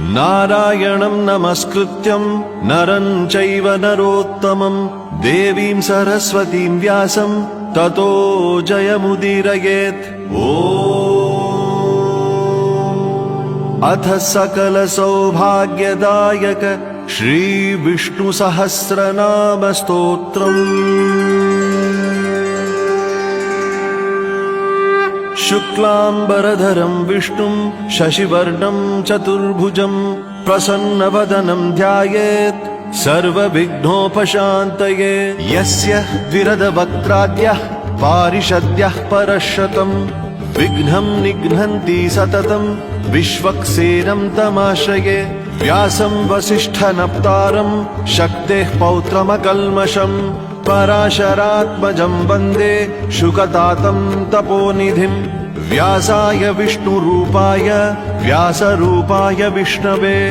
नारायणं नमस्कृत्यं नरं चैव नरोत्तमं देवीं सरस्वतीं व्यासं ततो जयमुदीरयेत्। अथ सकल सौभाग्यदायक श्री विष्णु सहस्रनाम स्तोत्रम्। शुक्लांबरधरं विष्णुं शशिवर्णं चतुर्भुजं प्रसन्नवदनं ध्यायेत् सर्वविघ्नोपशान्तये। यस्य द्विरदवक्त्राद्यः पारिषद्यः परशतं विघ्नं निघ्नन्ति सततं विश्वक्सेनं तमाश्रये। व्यासं वसिष्ठनप्तारं शक्तेः पौत्रमकल्मषं पराशरात्मजं वन्दे शुकतातं तपोनिधिं। व्यासाय विष्णुरूपाय व्यासरूपाय विष्णवे